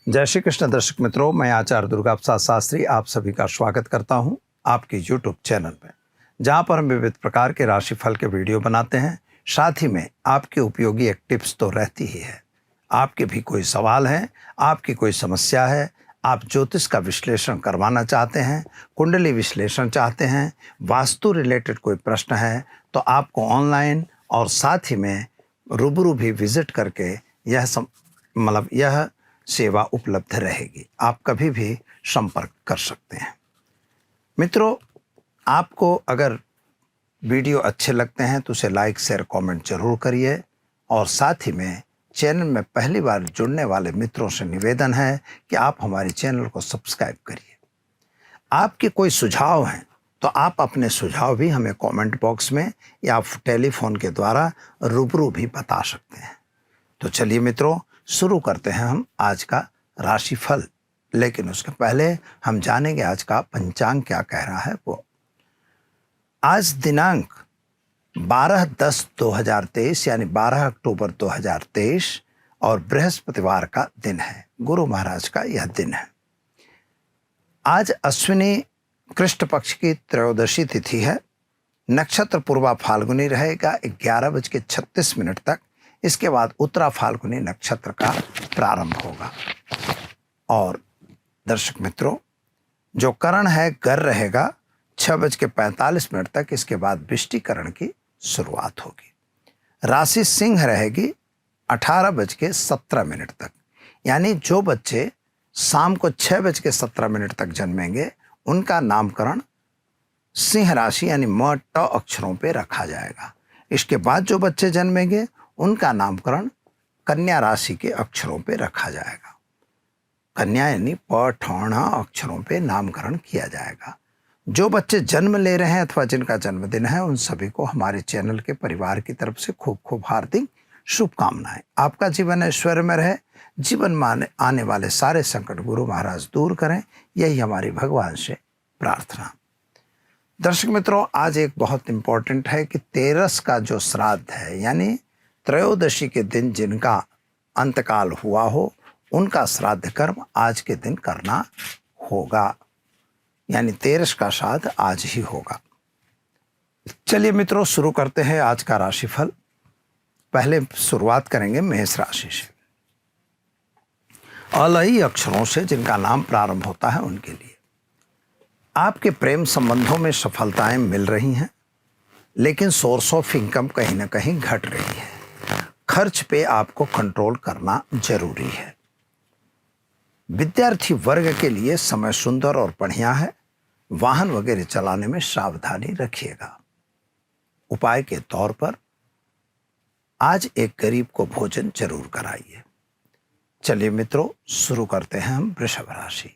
जय श्री कृष्ण दर्शक मित्रों, मैं आचार्य दुर्गा प्रसाद शास्त्री आप सभी का स्वागत करता हूं आपके YouTube चैनल में, जहां पर हम विविध प्रकार के राशिफल के वीडियो बनाते हैं। साथ ही में आपके उपयोगी एक टिप्स तो रहती ही है। आपके भी कोई सवाल है, आपकी कोई समस्या है, आप ज्योतिष का विश्लेषण करवाना चाहते हैं, कुंडली विश्लेषण चाहते हैं, वास्तु रिलेटेड कोई प्रश्न है, तो आपको ऑनलाइन और साथ ही में रूबरू भी विजिट करके यह सेवा उपलब्ध रहेगी। आप कभी भी संपर्क कर सकते हैं। मित्रों, आपको अगर वीडियो अच्छे लगते हैं तो उसे लाइक शेयर कमेंट जरूर करिए, और साथ ही में चैनल में पहली बार जुड़ने वाले मित्रों से निवेदन है कि आप हमारे चैनल को सब्सक्राइब करिए। आपके कोई सुझाव हैं तो आप अपने सुझाव भी हमें कमेंट बॉक्स में या टेलीफोन के द्वारा रूबरू भी बता सकते हैं। तो चलिए मित्रों, शुरू करते हैं हम आज का राशिफल। लेकिन उसके पहले हम जानेंगे आज का पंचांग क्या कह रहा है। वो आज दिनांक 12/10/2023 यानी 12 अक्टूबर 2023 और बृहस्पतिवार का दिन है। गुरु महाराज का यह दिन है। आज अश्विनी कृष्ण पक्ष की त्रयोदशी तिथि है। नक्षत्र पूर्वा फाल्गुनी रहेगा 11:36 तक। इसके बाद उत्तरा फाल्गुनी नक्षत्र का प्रारंभ होगा। और दर्शक मित्रों, जो करण है गर रहेगा 6:45 तक। इसके बाद वृष्टिकरण की शुरुआत होगी। राशि सिंह रहेगी 18:17 तक। यानी जो बच्चे शाम को 6:17 तक जन्मेंगे उनका नामकरण सिंह राशि यानी म ट अक्षरों पे रखा जाएगा। इसके बाद जो बच्चे जन्मेंगे उनका नामकरण कन्या राशि के अक्षरों पे रखा जाएगा। कन्या यानी प ठ ण अक्षरों पे नामकरण किया जाएगा। जो बच्चे जन्म ले रहे हैं अथवा जिनका जन्मदिन है उन सभी को हमारे चैनल के परिवार की तरफ से खूब खूब हार्दिक शुभकामनाएं। आपका जीवन ऐश्वर्य में रहे, जीवन में आने वाले सारे संकट गुरु महाराज दूर करें, यही हमारी भगवान से प्रार्थना। दर्शक मित्रों, आज एक बहुत इंपॉर्टेंट है कि तेरस का जो श्राद्ध है यानी त्रयोदशी के दिन जिनका अंतकाल हुआ हो उनका श्राद्ध कर्म आज के दिन करना होगा। यानी तेरस का श्राद्ध आज ही होगा। चलिए मित्रों, शुरू करते हैं आज का राशिफल। पहले शुरुआत करेंगे मेष राशि से। अलई अक्षरों से जिनका नाम प्रारंभ होता है उनके लिए आपके प्रेम संबंधों में सफलताएं मिल रही हैं, लेकिन सोर्स ऑफ इनकम कहीं ना कहीं घट रही है। खर्च पे आपको कंट्रोल करना जरूरी है। विद्यार्थी वर्ग के लिए समय सुंदर और बढ़िया है। वाहन वगैरह चलाने में सावधानी रखिएगा। उपाय के तौर पर आज एक गरीब को भोजन जरूर कराइए। चलिए मित्रों, शुरू करते हैं हम वृषभ राशि।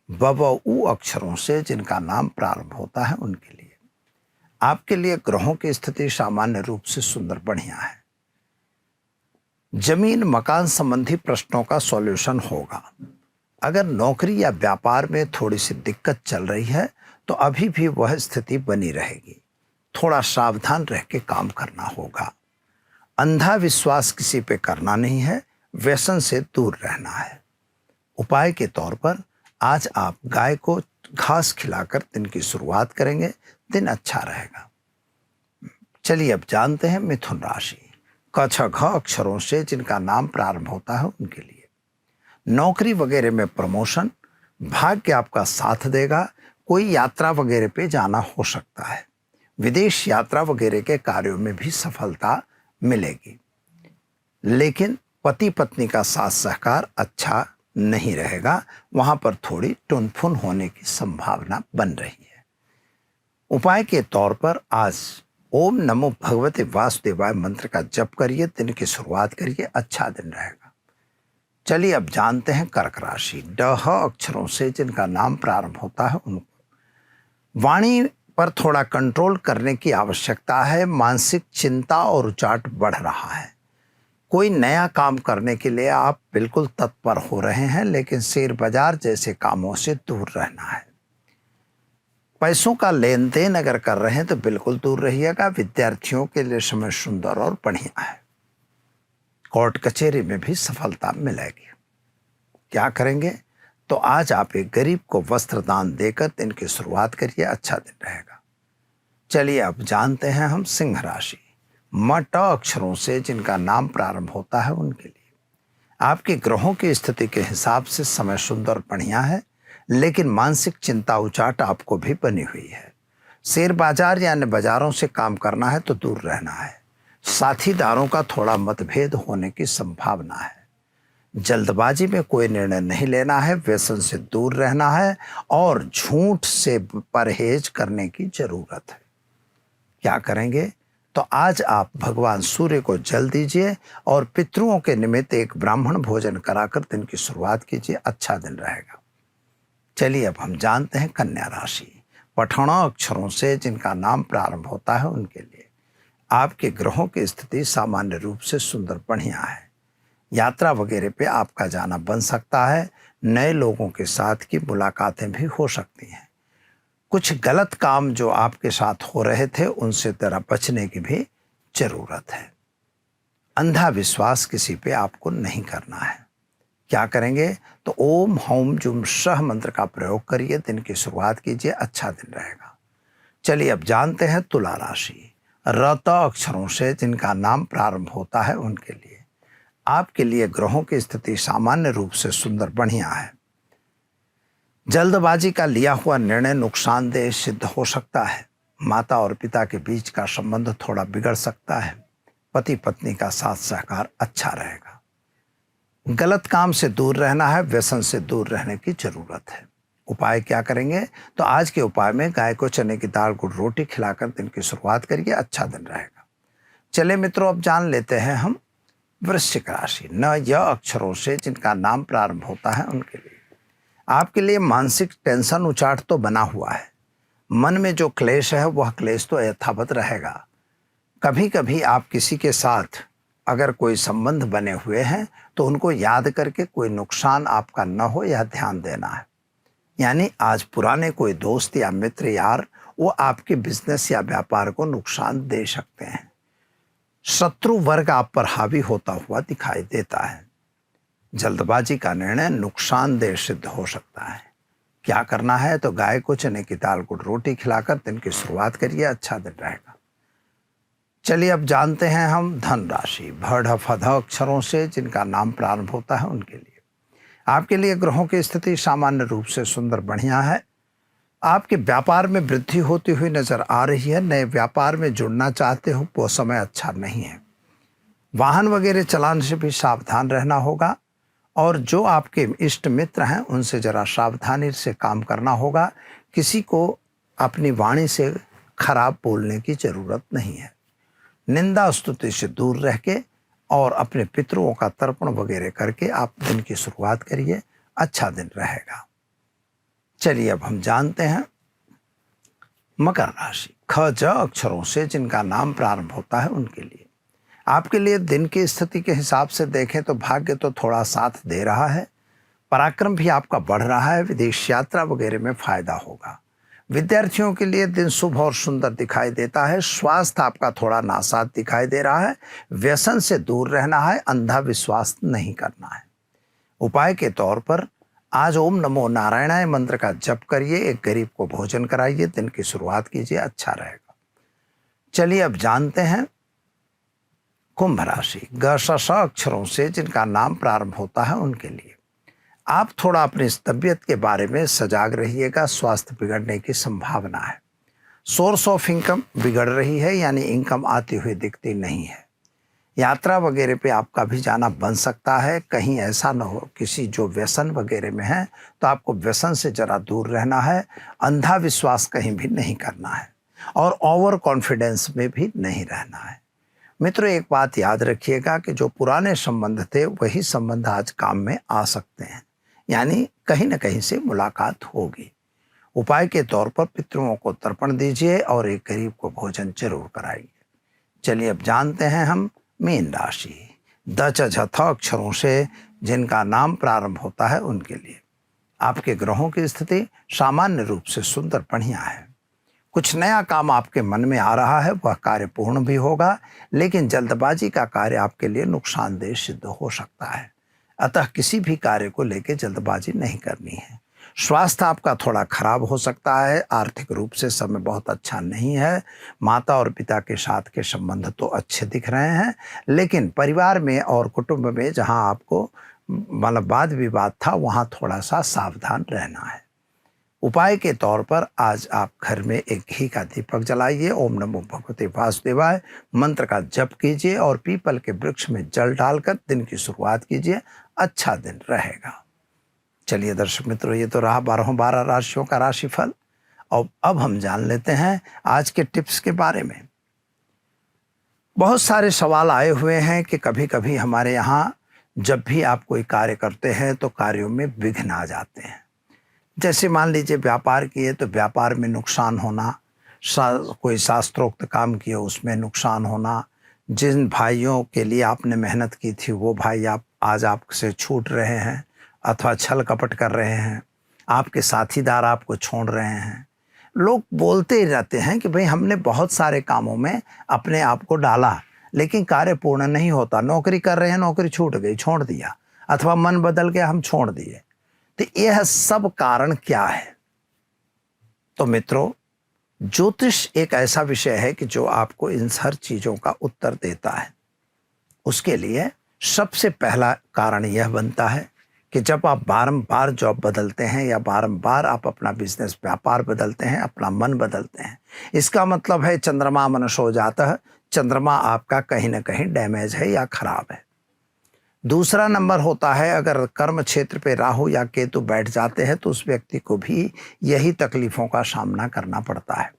ब व उ अक्षरों से जिनका नाम प्रारंभ होता है उनके लिए आपके लिए ग्रहों की स्थिति सामान्य रूप से सुंदर बढ़िया है। जमीन मकान संबंधी प्रश्नों का सॉल्यूशन होगा। अगर नौकरी या व्यापार में थोड़ी सी दिक्कत चल रही है तो अभी भी वह स्थिति बनी रहेगी। थोड़ा सावधान रह के काम करना होगा। अंधा विश्वास किसी पे करना नहीं है। व्यसन से दूर रहना है। उपाय के तौर पर आज आप गाय को घास खिलाकर दिन की शुरुआत करेंगे, दिन अच्छा रहेगा। चलिए अब जानते हैं मिथुन राशि। क छ घ अक्षरों से जिनका नाम प्रारंभ होता है उनके लिए नौकरी वगैरह में प्रमोशन, भाग्य आपका साथ देगा। कोई यात्रा वगैरह पे जाना हो सकता है। विदेश यात्रा वगैरह के कार्यों में भी सफलता मिलेगी, लेकिन पति पत्नी का साथ सहकार अच्छा नहीं रहेगा। वहां पर थोड़ी टुनफुन होने की संभावना बन रही है। उपाय के तौर पर आज ओम नमो भगवते वासुदेवाय मंत्र का जप करिए, दिन की शुरुआत करिए, अच्छा दिन रहेगा। चलिए अब जानते हैं कर्क राशि। ड ह अक्षरों से जिनका नाम प्रारंभ होता है उनको वाणी पर थोड़ा कंट्रोल करने की आवश्यकता है। मानसिक चिंता और उचाट बढ़ रहा है। कोई नया काम करने के लिए आप बिल्कुल तत्पर हो रहे हैं, लेकिन शेयर बाजार जैसे कामों से दूर रहना है। पैसों का लेन देन अगर कर रहे हैं तो बिल्कुल दूर रहिएगा। विद्यार्थियों के लिए समय सुंदर और बढ़िया है। कोर्ट कचहरी में भी सफलता मिलेगी। क्या करेंगे? तो आज आप एक गरीब को वस्त्र दान देकर दिन की शुरुआत करिए, अच्छा दिन रहेगा। चलिए अब जानते हैं हम सिंह राशि। म ट अक्षरों से जिनका नाम प्रारंभ होता है उनके लिए आपके ग्रहों की स्थिति के हिसाब से समय सुंदर बढ़िया है, लेकिन मानसिक चिंता उचाट आपको भी बनी हुई है। शेयर बाजार या अन्य बाजारों से काम करना है तो दूर रहना है। साथीदारों का थोड़ा मतभेद होने की संभावना है। जल्दबाजी में कोई निर्णय नहीं लेना है, व्यसन से दूर रहना है और झूठ से परहेज करने की जरूरत है। क्या करेंगे? तो आज आप भगवान सूर्य को जल दीजिए और पितरों के निमित्त एक ब्राह्मण भोजन कराकर दिन की शुरुआत कीजिए, अच्छा दिन रहेगा। चलिए अब हम जानते हैं कन्या राशि। पठण अक्षरों से जिनका नाम प्रारंभ होता है उनके लिए आपके ग्रहों की स्थिति सामान्य रूप से सुंदर बढ़िया है। यात्रा वगैरह पे आपका जाना बन सकता है। नए लोगों के साथ की मुलाकातें भी हो सकती हैं। कुछ गलत काम जो आपके साथ हो रहे थे उनसे जरा बचने की भी जरूरत है। अंधा विश्वास किसी पे आपको नहीं करना है। क्या करेंगे? तो ओम हौम जुम सह मंत्र का प्रयोग करिए, दिन की शुरुआत कीजिए, अच्छा दिन रहेगा। चलिए अब जानते हैं तुला राशि। रत अक्षरों से जिनका नाम प्रारंभ होता है उनके लिए आपके लिए ग्रहों की स्थिति सामान्य रूप से सुंदर बढ़िया है। जल्दबाजी का लिया हुआ निर्णय नुकसानदेह सिद्ध हो सकता है। माता और पिता के बीच का संबंध थोड़ा बिगड़ सकता है। पति पत्नी का साथ सहकार अच्छा रहेगा। गलत काम से दूर रहना है, व्यसन से दूर रहने की जरूरत है। उपाय क्या करेंगे? तो आज के उपाय में गाय को चने की दाल गुड़ रोटी खिलाकर दिन की शुरुआत करिए, अच्छा दिन रहेगा। चले मित्रों, अब जान लेते हैं हम वृश्चिक राशि। न य अक्षरों से जिनका नाम प्रारंभ होता है उनके लिए आपके लिए मानसिक टेंशन उचाट तो बना हुआ है। मन में जो क्लेश है वह क्लेश तो यथावत रहेगा। कभी कभी आप किसी के साथ अगर कोई संबंध बने हुए हैं तो उनको याद करके कोई नुकसान आपका न हो यह ध्यान देना है। यानी आज पुराने कोई दोस्त या मित्र यार वो आपके बिजनेस या व्यापार को नुकसान दे सकते हैं। शत्रु वर्ग आप पर हावी होता हुआ दिखाई देता है। जल्दबाजी का निर्णय नुकसानदेह सिद्ध हो सकता है। क्या करना है? तो गाय को चने की दाल गुड़ रोटी खिलाकर दिन की शुरुआत करिए, अच्छा दिन रहेगा। चलिए अब जानते हैं हम धन राशि। भड़ फध अक्षरों से जिनका नाम प्रारंभ होता है उनके लिए आपके लिए ग्रहों की स्थिति सामान्य रूप से सुंदर बढ़िया है। आपके व्यापार में वृद्धि होती हुई नजर आ रही है। नए व्यापार में जुड़ना चाहते हो वो समय अच्छा नहीं है। वाहन वगैरह चलाने से भी सावधान रहना होगा और जो आपके इष्ट मित्र हैं उनसे जरा सावधानी से काम करना होगा। किसी को अपनी वाणी से खराब बोलने की जरूरत नहीं है। निंदा स्तुति से दूर रह के और अपने पितरों का तर्पण वगैरह करके आप दिन की शुरुआत करिए, अच्छा दिन रहेगा। चलिए अब हम जानते हैं मकर राशि। ख ज अक्षरों से जिनका नाम प्रारंभ होता है उनके लिए आपके लिए दिन की स्थिति के हिसाब से देखें तो भाग्य तो थोड़ा साथ दे रहा है। पराक्रम भी आपका बढ़ रहा है। विदेश यात्रा वगैरह में फायदा होगा। विद्यार्थियों के लिए दिन शुभ और सुंदर दिखाई देता है। स्वास्थ्य आपका थोड़ा नासाज दिखाई दे रहा है। व्यसन से दूर रहना है, अंधा विश्वास नहीं करना है। उपाय के तौर पर आज ओम नमो नारायणाय मंत्र का जप करिए, एक गरीब को भोजन कराइए, दिन की शुरुआत कीजिए, अच्छा रहेगा। चलिए अब जानते हैं कुंभ राशि। ग श श अक्षरों से जिनका नाम प्रारंभ होता है उनके लिए आप थोड़ा अपनी इस तबियत के बारे में सजाग रहिएगा। स्वास्थ्य बिगड़ने की संभावना है। सोर्स ऑफ इनकम बिगड़ रही है, यानी इनकम आती हुई दिखती नहीं है। यात्रा वगैरह पे आपका भी जाना बन सकता है। कहीं ऐसा न हो किसी जो व्यसन वगैरह में है तो आपको व्यसन से जरा दूर रहना है। अंधा विश्वास कहीं भी नहीं करना है और ओवर कॉन्फिडेंस में भी नहीं रहना है। मित्रों, एक बात याद रखिएगा कि जो पुराने संबंध थे वही संबंध आज काम में आ सकते हैं, यानी कहीं न कहीं से मुलाकात होगी। उपाय के तौर पर पितरों को तर्पण दीजिए और एक गरीब को भोजन जरूर कराइए। चलिए अब जानते हैं हम मीन राशि। द च झ थ अक्षरों से जिनका नाम प्रारंभ होता है उनके लिए आपके ग्रहों की स्थिति सामान्य रूप से सुंदर बढ़िया है। कुछ नया काम आपके मन में आ रहा है, वह कार्य पूर्ण भी होगा, लेकिन जल्दबाजी का कार्य आपके लिए नुकसानदेह सिद्ध हो सकता है। अतः किसी भी कार्य को लेकर जल्दबाजी नहीं करनी है। स्वास्थ्य आपका थोड़ा खराब हो सकता है। आर्थिक रूप से समय बहुत अच्छा नहीं है। माता और पिता के साथ के संबंध तो अच्छे दिख रहे हैं, लेकिन परिवार में और कुटुंब में जहां आपको मतलब वाद विवाद था, वहां थोड़ा सा सावधान रहना है। उपाय के तौर पर आज आप घर में एक घी का दीपक जलाइए, ओम नमो भगवते वासुदेवाय मंत्र का जप कीजिए और पीपल के वृक्ष में जल डालकर दिन की शुरुआत कीजिए। अच्छा दिन रहेगा। चलिए दर्शक मित्रों, ये तो रहा 12 राशियों का राशिफल। और अब हम जान लेते हैं आज के टिप्स के बारे में। बहुत सारे सवाल आए हुए हैं कि कभी कभी हमारे यहाँ जब भी आप कोई कार्य करते हैं तो कार्यों में विघ्न आ जाते हैं। जैसे मान लीजिए व्यापार किए तो व्यापार में नुकसान होना, कोई शास्त्रोक्त काम किए उसमें नुकसान होना, जिन भाइयों के लिए आपने मेहनत की थी वो भाई आज आपसे छूट रहे हैं अथवा छल कपट कर रहे हैं, आपके साथीदार आपको छोड़ रहे हैं। लोग बोलते ही रहते हैं कि भाई हमने बहुत सारे कामों में अपने आप को डाला लेकिन कार्य पूर्ण नहीं होता। नौकरी कर रहे हैं, नौकरी छूट गई, छोड़ दिया, अथवा मन बदल गया, हम छोड़ दिए। तो यह सब कारण क्या है? तो मित्रों, ज्योतिष एक ऐसा विषय है कि जो आपको इन हर चीजों का उत्तर देता है। उसके लिए सबसे पहला कारण यह बनता है कि जब आप बारंबार जॉब बदलते हैं या बारंबार आप अपना बिजनेस व्यापार बदलते हैं, अपना मन बदलते हैं, इसका मतलब है चंद्रमा मनसो जाता है। चंद्रमा आपका कहीं ना कहीं डैमेज है या खराब है। दूसरा नंबर होता है, अगर कर्म क्षेत्र पे राहु या केतु बैठ जाते हैं तो उस व्यक्ति को भी यही तकलीफों का सामना करना पड़ता है।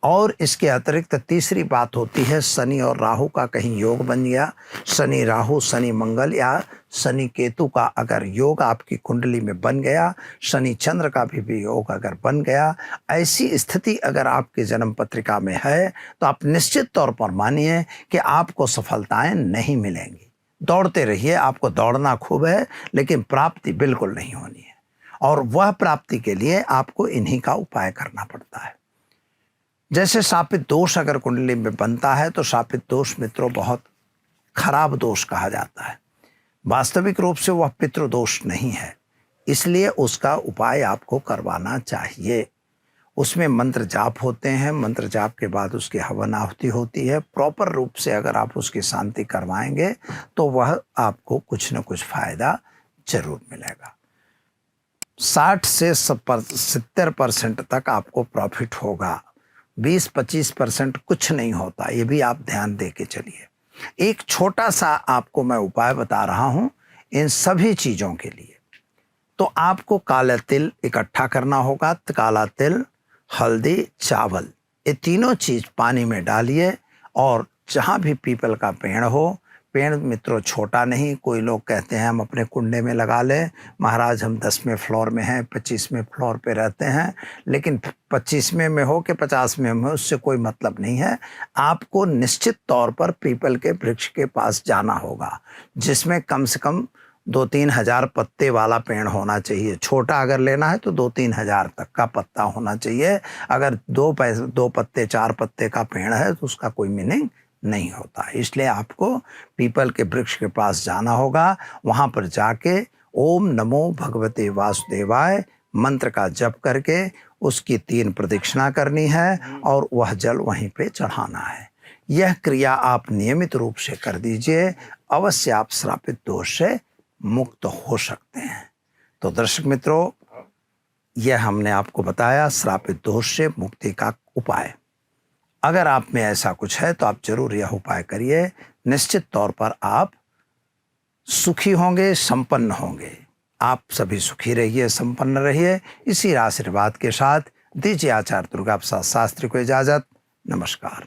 और इसके अतिरिक्त तीसरी बात होती है, शनि और राहु का कहीं योग बन गया। शनि राहु, शनि मंगल या शनि केतु का अगर योग आपकी कुंडली में बन गया, शनि चंद्र का भी योग अगर बन गया, ऐसी स्थिति अगर आपकी जन्म पत्रिका में है तो आप निश्चित तौर पर मानिए कि आपको सफलताएं नहीं मिलेंगी। दौड़ते रहिए, आपको दौड़ना खूब है, लेकिन प्राप्ति बिल्कुल नहीं होनी है। और वह प्राप्ति के लिए आपको इन्हीं का उपाय करना पड़ता है। जैसे शापित दोष अगर कुंडली में बनता है तो शापित दोष मित्रों बहुत खराब दोष कहा जाता है। वास्तविक रूप से वह पितृदोष नहीं है, इसलिए उसका उपाय आपको करवाना चाहिए। उसमें मंत्र जाप होते हैं, मंत्र जाप के बाद उसकी हवन आहुति होती है। प्रॉपर रूप से अगर आप उसकी शांति करवाएंगे तो वह आपको कुछ न कुछ फायदा जरूर मिलेगा। 60 से 70% तक आपको प्रॉफिट होगा। 20-25% कुछ नहीं होता, ये भी आप ध्यान दे के चलिए। एक छोटा सा आपको मैं उपाय बता रहा हूं इन सभी चीजों के लिए। तो आपको काला तिल इकट्ठा करना होगा। काला तिल, हल्दी, चावल, ये तीनों चीज पानी में डालिए और जहां भी पीपल का पेड़ हो, पेड़ मित्रों छोटा नहीं, कोई लोग कहते हैं हम अपने कुंडे में लगा लें, महाराज हम 10वें फ्लोर में हैं, 25वें फ्लोर पे रहते हैं, लेकिन 25वें में हो कि 50वें में हो उससे कोई मतलब नहीं है। आपको निश्चित तौर पर पीपल के वृक्ष के पास जाना होगा जिसमें कम से कम 2-3 हजार पत्ते वाला पेड़ होना चाहिए। छोटा अगर लेना है तो 2-3 हजार तक का पत्ता होना चाहिए। अगर 2 पत्ते 4 पत्ते का पेड़ है तो उसका कोई मीनिंग नहीं होता। इसलिए आपको पीपल के वृक्ष के पास जाना होगा। वहां पर जाके ओम नमो भगवते वासुदेवाय मंत्र का जप करके उसकी 3 प्रदक्षिणा करनी है और वह जल वहीं पे चढ़ाना है। यह क्रिया आप नियमित रूप से कर दीजिए, अवश्य आप श्रापित दोष से मुक्त हो सकते हैं। तो दर्शक मित्रों, यह हमने आपको बताया श्रापित दोष से मुक्ति का उपाय। अगर आप में ऐसा कुछ है तो आप जरूर यह उपाय करिए। निश्चित तौर पर आप सुखी होंगे, संपन्न होंगे। आप सभी सुखी रहिए, संपन्न रहिए। इसी आशीर्वाद के साथ दीजिए आचार्य दुर्गा प्रसाद शास्त्री को इजाजत। नमस्कार।